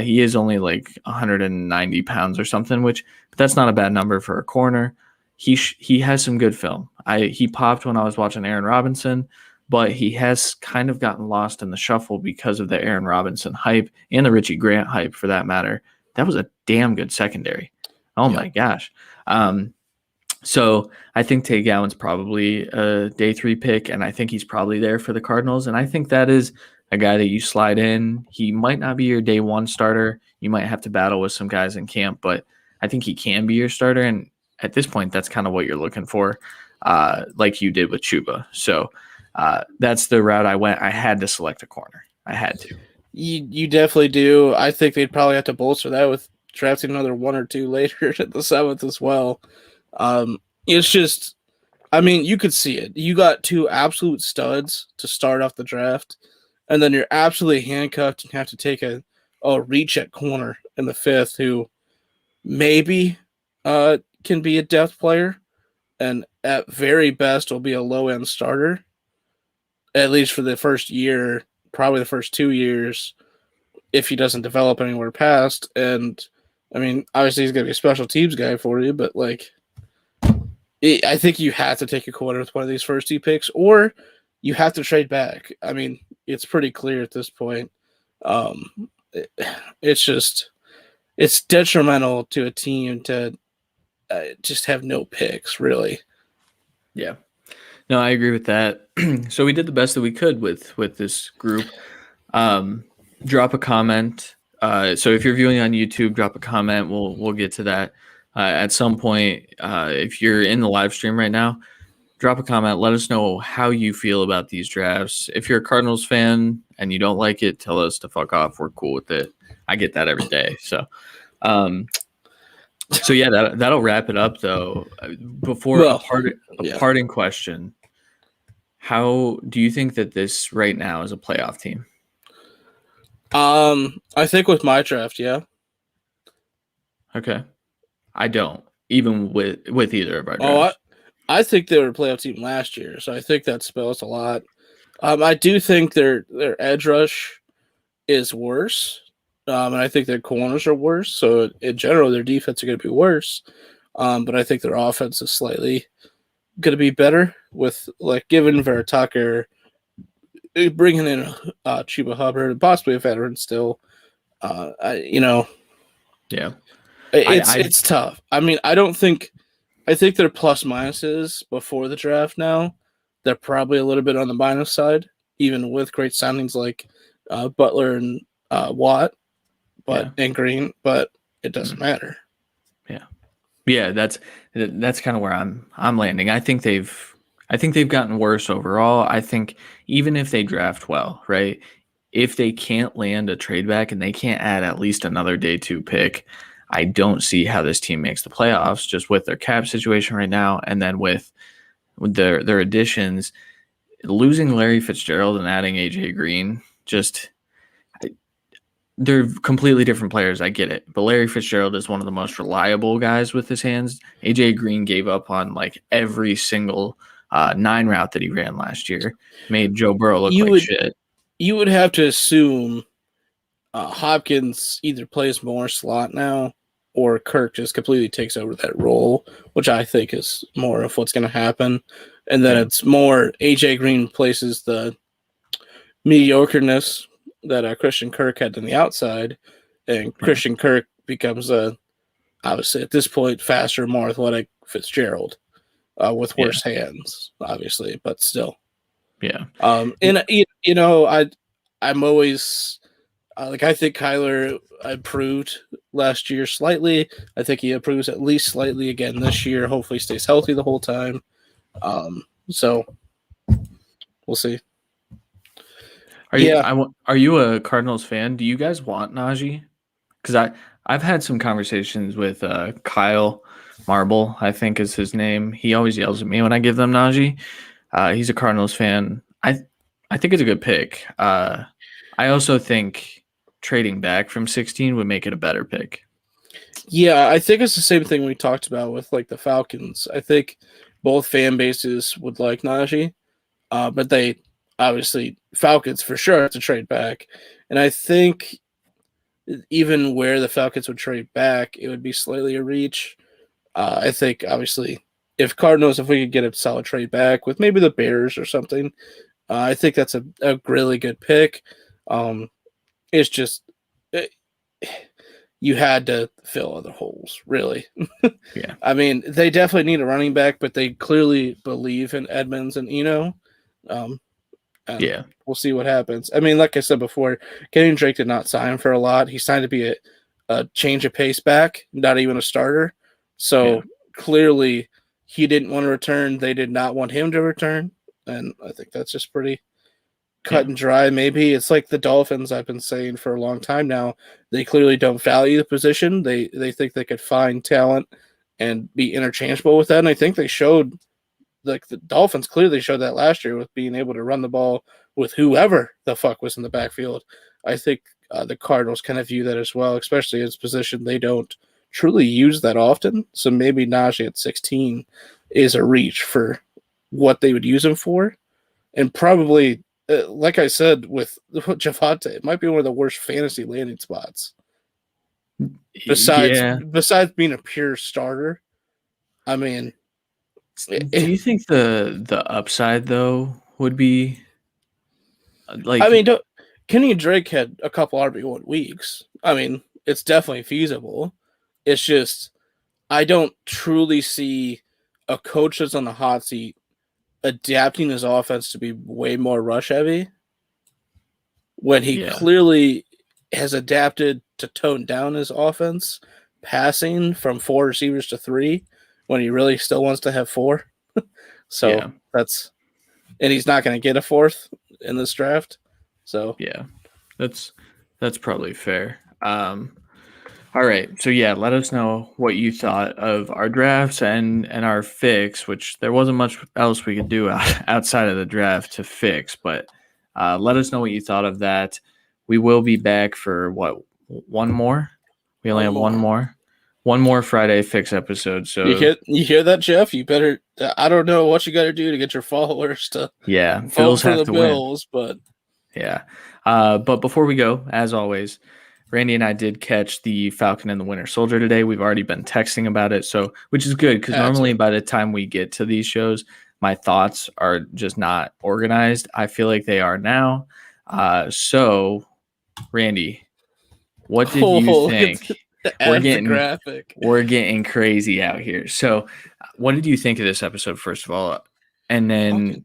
He is only like 190 pounds or something, but that's not a bad number for a corner. He has some good film. He popped when I was watching Aaron Robinson, but he has kind of gotten lost in the shuffle because of the Aaron Robinson hype and the Richie Grant hype, for that matter. That was a damn good secondary. Oh, my gosh. So I think Tay Gowan's probably a day 3 pick, and I think he's probably there for the Cardinals. And I think that is a guy that you slide in. He might not be your day 1 starter. You might have to battle with some guys in camp, but I think he can be your starter. And at this point, that's kind of what you're looking for, like you did with Chuba. So that's the route I went. I had to select a corner. I had to. You definitely do. I think they'd probably have to bolster that with drafting another 1 or 2 later at the 7th as well. It's just, I mean, you could see it. You got 2 absolute studs to start off the draft, and then you're absolutely handcuffed and have to take a reach at corner in the 5th, who maybe can be a depth player, and at very best will be a low-end starter, at least for the first year, probably the first 2 years, if he doesn't develop anywhere past. And, I mean, obviously he's going to be a special teams guy for you, but, like, I think you have to take a corner with one of these first two picks, or you have to trade back. I mean, it's pretty clear at this point. It, it's just it's detrimental to a team to just have no picks, really. Yeah. No, I agree with that. So we did the best that we could with this group. Um, Drop a comment. So if you're viewing on YouTube, drop a comment. We'll get to that at some point. If you're in the live stream right now, drop a comment. Let us know how you feel about these drafts. If you're a Cardinals fan and you don't like it, tell us to fuck off. We're cool with it. I get that every day. So yeah, that'll wrap it up though. Before Well, a parting question, how do you think that this right now is a playoff team? I think with my draft, yeah. Okay, I don't even with either of our Oh, drafts. I think they were a playoff team last year, so I think that spells a lot. I do think their edge rush is worse, and I think their corners are worse. So in general, their defense are going to be worse. But I think their offense is slightly going to be better with like giving Vera Tucker, bringing in Chuba Hubbard, and possibly a veteran still. Yeah, It's tough. I mean, I think their plus minuses before the draft now, they're probably a little bit on the minus side, even with great signings like Butler and Watt, and Green, but it doesn't matter. Yeah, that's kind of where I'm landing. I think they've gotten worse overall. I think even if they draft well, right? If they can't land a trade back and they can't add at least another day 2 pick, I don't see how this team makes the playoffs just with their cap situation right now and then with their additions. Losing Larry Fitzgerald and adding AJ Green, they're completely different players. I get it. But Larry Fitzgerald is one of the most reliable guys with his hands. AJ Green gave up on like every single 9 route that he ran last year, made Joe Burrow look like shit. You would have to assume Hopkins either plays more slot now or Kirk just completely takes over that role, which I think is more of what's going to happen. And then it's more AJ Green places the mediocreness that Christian Kirk had on the outside, and Christian Kirk becomes obviously at this point faster, more athletic Fitzgerald with worse hands, obviously, but still. Yeah. And I'm always I think Kyler improved last year slightly. I think he improves at least slightly again this year. Hopefully, stays healthy the whole time. So we'll see. Are you a Cardinals fan? Do you guys want Najee? Because I've had some conversations with Kyle Marble, I think is his name. He always yells at me when I give them Najee. He's a Cardinals fan. I think it's a good pick. I also think trading back from 16 would make it a better pick. Yeah, I think it's the same thing we talked about with like the Falcons. I think both fan bases would like Najee, but they obviously Falcons for sure have to trade back. And I think even where the Falcons would trade back, it would be slightly a reach. I think obviously if we could get a solid trade back with maybe the Bears or something, I think that's a really good pick. It's just you had to fill other holes, really. Yeah. I mean, they definitely need a running back, but they clearly believe in Edmonds and Eno. Yeah. We'll see what happens. I mean, like I said before, Kenyon Drake did not sign for a lot. He signed to be a change of pace back, not even a starter. So clearly he didn't want to return. They did not want him to return. And I think that's just pretty cut and dry. Maybe it's like the Dolphins I've been saying for a long time now. They clearly don't value the position. They think they could find talent and be interchangeable with that. And I think they showed, like the Dolphins clearly showed that last year with being able to run the ball with whoever the fuck was in the backfield. I think the Cardinals kind of view that as well, especially as position they don't truly use that often. So maybe Najee at 16 is a reach for what they would use him for. And probably, like I said, with Javonte, it might be one of the worst fantasy landing spots. Besides being a pure starter, I mean, Do you think the upside though would be I like mean, Kenny Drake had a couple RB1 weeks. I mean, it's definitely feasible. It's just I don't truly see a coach that's on the hot seat adapting his offense to be way more rush heavy when he yeah, clearly has adapted to tone down his offense, passing from 4 receivers to 3 when he really still wants to have 4. So yeah, that's and he's not going to get a 4th in this draft. So yeah. That's that's probably fair. All right. So yeah, let us know what you thought of our drafts and our fix, which there wasn't much else we could do outside of the draft to fix, but let us know what you thought of that. We will be back for what, one more? We only one have one more. more. One more Friday fix episode. So You hear that, Jeff? You better. I don't know what you got to do to get your followers to yeah, vote Bills for have the to win. Bills, but Yeah. But before we go, as always, Randy and I did catch the Falcon and the Winter Soldier today. We've already been texting about it, so which is good because had normally to. by the time we get to these shows, my thoughts are just not organized. I feel like they are now. So, Randy, what did you Oh, look at think? We're add the getting graphic. we're getting crazy out here. So, what did you think of this episode first of all? And Fucking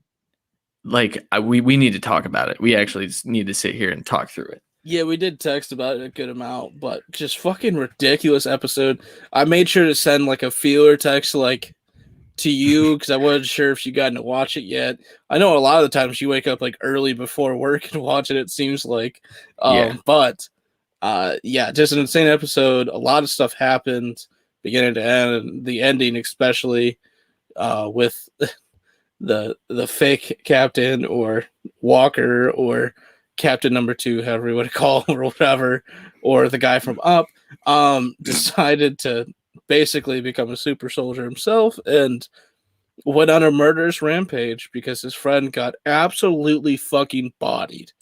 then we need to talk about it. We actually need to sit here and talk through it. yeah, we did text about it a good amount, but just fucking ridiculous episode. I made sure to send like a feeler text to you because I wasn't sure if you got to watch it yet. I know a lot of the times you wake up like early before work and watch it. It seems like, Yeah. but yeah, just an insane episode. A lot of stuff happened beginning to end. The ending, especially with the fake captain or Walker or Captain Number Two, however you want to call him or whatever, or the guy from Up, decided to basically become a super soldier himself and went on a murderous rampage because his friend got absolutely fucking bodied.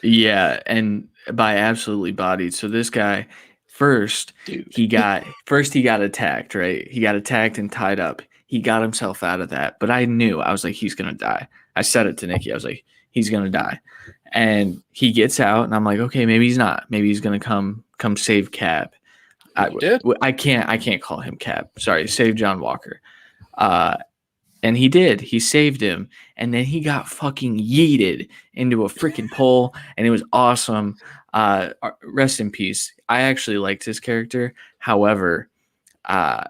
Yeah, and by absolutely bodied. So this guy first Dude. he got attacked, right? He got attacked and tied up. He got himself out of that, but I was like he's going to die. I said it to Nikki. I was like he's going to die. And he gets out and I'm like okay, maybe he's not. Maybe he's going to come save Cap. And he did. I can't call him Cap. Sorry, save John Walker. Uh And he did. He saved him. And then he got fucking yeeted into a freaking pole. And it was awesome. Rest in peace. I actually liked his character. However, uh,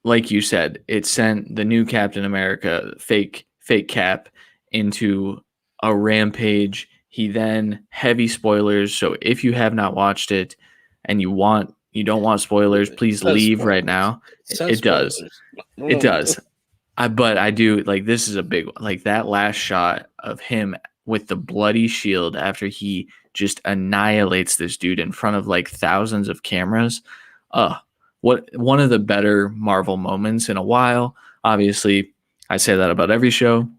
like you said, it sent the new Captain America, fake Cap, into a rampage. He then, heavy spoilers. So if you have not watched it and you don't want spoilers, It please says leave right spoilers. now. It says It does. spoilers. It does. But I do like this is a big one. Like that last shot of him with the bloody shield after he just annihilates this dude in front of like thousands of cameras. What one of the better Marvel moments in a while. Obviously, I say that about every show.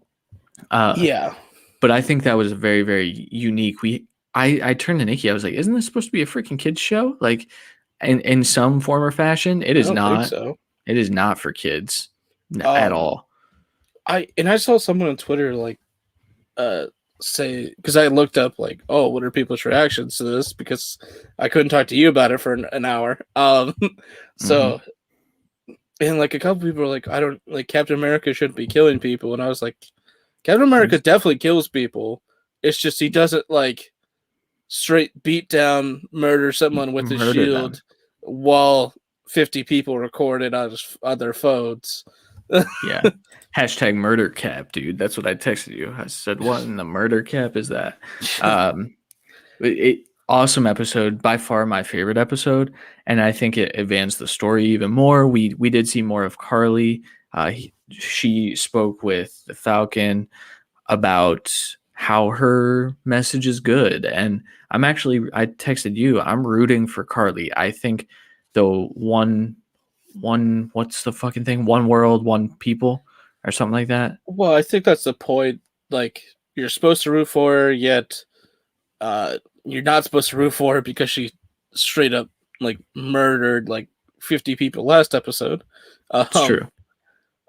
Uh, Yeah. but I think that was very, very unique. I turned to Nikki. I was like, "Isn't this supposed to be a freaking kids show?" Like, in some form or fashion, it I is don't think not. so. It is not for kids at Um, all. I saw someone on Twitter uh say because I looked up like oh what are people's reactions to this because I couldn't talk to you about it for an hour. Mm-hmm. So and like a couple people were like I don't like Captain America shouldn't be killing people and I was like Captain America definitely kills people. It's just he doesn't like straight beat down murder someone with his Murder them. shield while 50 people record it on their phones. Yeah. Hashtag murder cap, dude. That's what I texted you. I said, what in the murder cap is that? Um, awesome episode. By far my favorite episode. And I think it advanced the story even more. We did see more of Carly. She spoke with the Falcon about how her message is good. And I texted you, I'm rooting for Carly. I think the what's the fucking thing? One world, one people, or something like that. Well, I think that's the point. Like you're supposed to root for her, yet you're not supposed to root for her because she straight up like murdered like 50 people last episode. It's Um, true.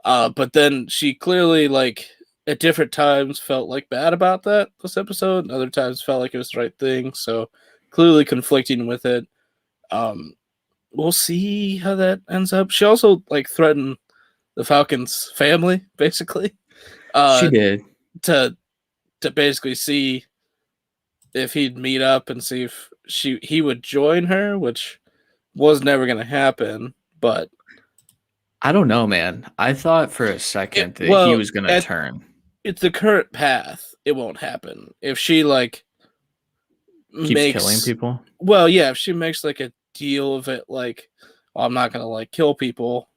But then she clearly, like, at different times felt like bad about this episode, and other times felt like it was the right thing. So clearly conflicting with it. Um, we'll see how that ends up. She also like threatened the Falcons' family, basically, She uh, did. to basically see if he'd meet up and see if he would join her, which was never going to happen. But I don't know, man. I thought for a second that he was gonna at turn. it's the current path, it won't happen. If she like Keeps killing makes, people. well, yeah, if she makes like a deal of it, like, oh, I'm not gonna like kill people.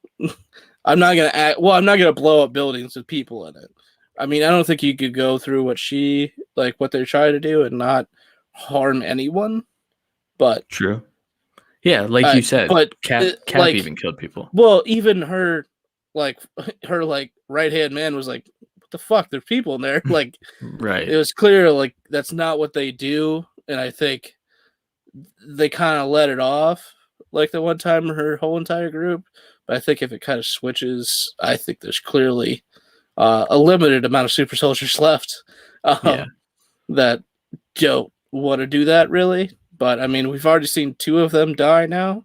I'm not gonna act. Well, I'm not gonna blow up buildings with people in it. I mean, I don't think you could go through what they're trying to do and not harm anyone. But True. Yeah, like you said, but Cap like, even killed people. well, even like her like right hand man was like, what the fuck? There's people in there. Like, Right. it was clear like that's not what they do, and I think they kind of let it off like the one time her whole entire group. But I think if it kind of switches, I think there's clearly a limited amount of super soldiers left Yeah. that don't want to do that really. But I mean, we've already seen 2 of them die now,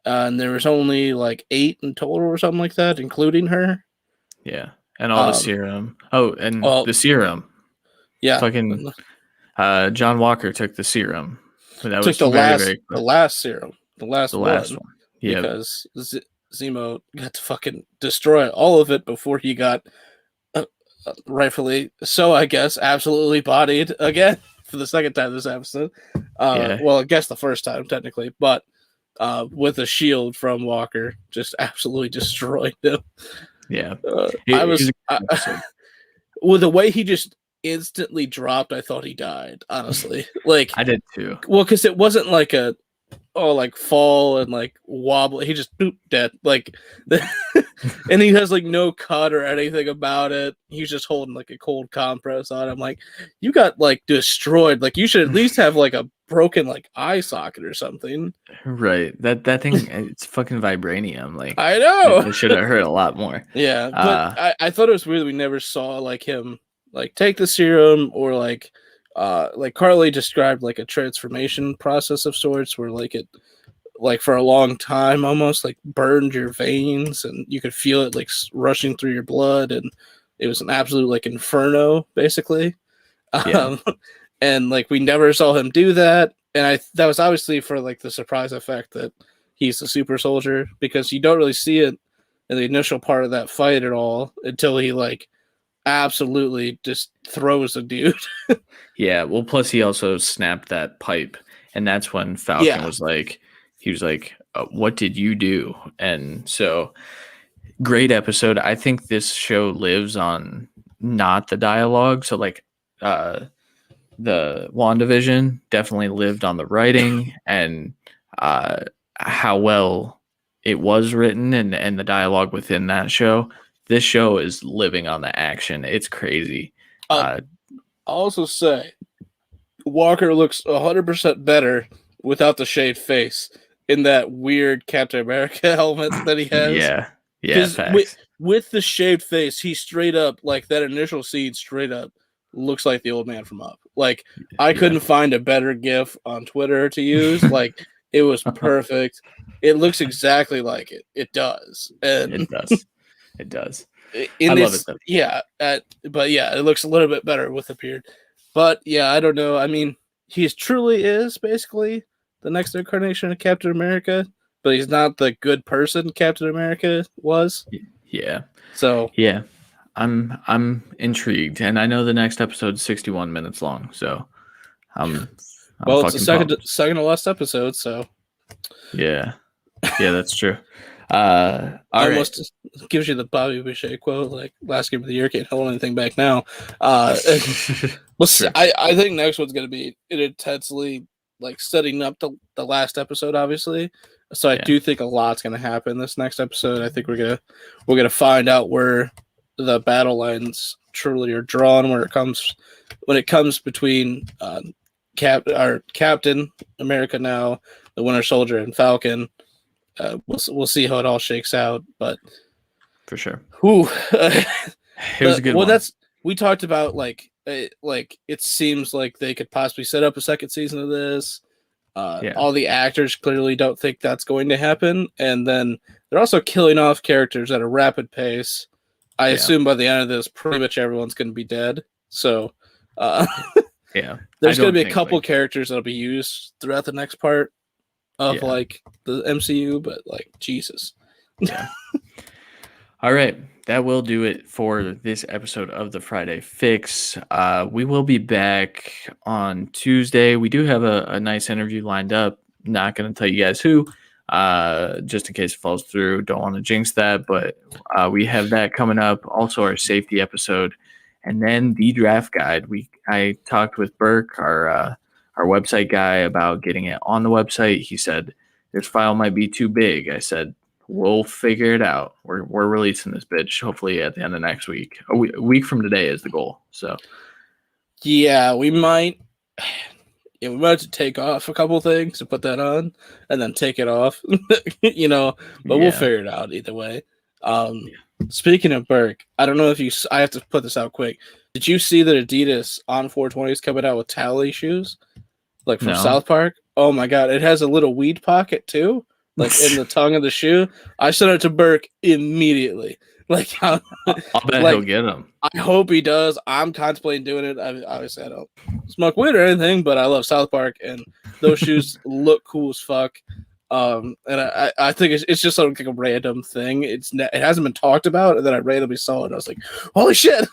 and there was only like 8 in total or something like that, including her. Yeah. And all the serum. Oh, and Well, the serum. yeah, Fucking John Walker took the serum. That took was very, very the quick. last serum, the last The one, last one. Yeah. because Zemo got to fucking destroy all of it before he got rightfully so, I guess, absolutely bodied again for the second time this episode. Yeah. Well, I guess the first time technically, but with a shield from Walker, just absolutely destroyed him. Yeah. With the way he just instantly dropped, I thought he died. Honestly, like, I did too. well, because it wasn't like like fall and like wobble. He just boop dead. Like, and he has like no cut or anything about it. He's just holding like a cold compress on him. Like, you got like destroyed. Like, you should at least have like a broken like eye socket or something. Right. That thing, it's fucking vibranium. Like, I know. It should have hurt a lot more. Yeah, but I thought it was weird that we never saw like him like take the serum, or like Carly described like a transformation process of sorts where like it, like, for a long time almost like burned your veins and you could feel it like rushing through your blood, and it was an absolute like inferno basically. Yeah. And like we never saw him do that, and that was obviously for like the surprise effect that he's the super soldier, because you don't really see it in the initial part of that fight at all until he like absolutely just throws a dude. Yeah. Well, plus he also snapped that pipe, and that's when Falcon was like, what did you do? And so, great episode. I think this show lives on not the dialogue. So like the WandaVision definitely lived on the writing and how well it was written, and the dialogue within that show. This show is living on the action. It's crazy. I'll also say Walker looks 100% better without the shaved face in that weird Captain America helmet that he has. Yeah. Because with the shaved face, he straight up, like that initial scene, straight up looks like the old man from Up. Like, I couldn't find a better GIF on Twitter to use. Like, it was perfect. It looks exactly like it. It does. And it does. It does. I love it though. Yeah. But yeah, it looks a little bit better with the beard. But yeah, I don't know. I mean, he truly is basically the next incarnation of Captain America, but he's not the good person Captain America was. Yeah. So yeah, I'm intrigued, and I know the next episode's 61 minutes long. So I'm well, it's the second to last episode. So yeah, that's true. Almost gives you the Bobby Boucher quote, like, last game of the year, can't hold anything back now. I think next one's going to be intensely like setting up the last episode, obviously. So I do think a lot's going to happen this next episode. I think we're gonna find out where the battle lines truly are drawn, when it comes between Captain America now, the Winter Soldier, and Falcon. We'll see how it all shakes out, but for sure. Whew. It was a good one. That's we talked about like it seems like they could possibly set up a second season of this. Yeah. All the actors clearly don't think that's going to happen, and then they're also killing off characters at a rapid pace. I Yeah. assume by the end of this, pretty much everyone's going to be dead. So Yeah. there's going to be a couple characters that'll be used throughout the next part of Yeah. like the MCU, but like Jesus. Yeah. All right. That will do it for this episode of the Friday Fix. We will be back on Tuesday. We do have a nice interview lined up. Not going to tell you guys who, just in case it falls through. Don't want to jinx that, but we have that coming up. Also, our safety episode, and then the draft guide. I talked with Burke, our website guy, about getting it on the website. He said this file might be too big. I said, we'll figure it out. We're releasing this bitch hopefully at the end of next week. A week from today is the goal. So yeah, we might. Yeah, we might have to take off a couple things to put that on, and then take it off. But we'll figure it out either way. Speaking of Burke, I don't know if you. I have to put this out quick. Did you see that Adidas on 420 is coming out with Tally shoes, like from South Park? Oh my god, it has a little weed pocket too, like in the tongue of the shoe. I sent it to Burke immediately. Like, I'll bet he'll get them. I hope he does. I'm contemplating doing it. Obviously, I don't smoke weed or anything, but I love South Park, and those shoes look cool as fuck. And I think it's just like a random thing. It hasn't been talked about, and then I randomly saw it. And I was like, "Holy shit,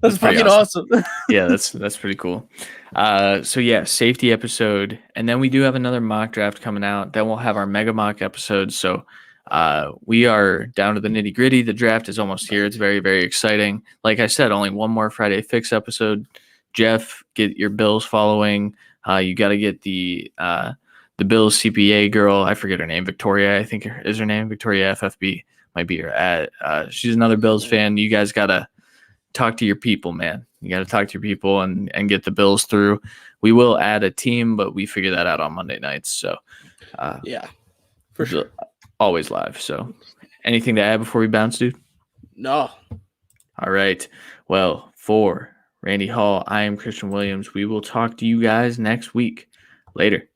that's fucking awesome!" Yeah, that's pretty cool. So yeah, safety episode, and then we do have another mock draft coming out. Then we'll have our mega mock episode. So we are down to the nitty gritty. The draft is almost here. It's very, very exciting. Like I said, only one more Friday Fix episode. Jeff, get your Bills following. You got to get the Bills CPA girl. I forget her name. Victoria, I think is her name. Victoria FFB might be her ad. She's another Bills fan. You guys got to talk to your people, man. You got to talk to your people and get the Bills through. We will add a team, but we figure that out on Monday nights. So yeah, for sure. Always live. So anything to add before we bounce, dude? No. All right. Well, for Randy Hall, I am Christian Williams. We will talk to you guys next week. Later.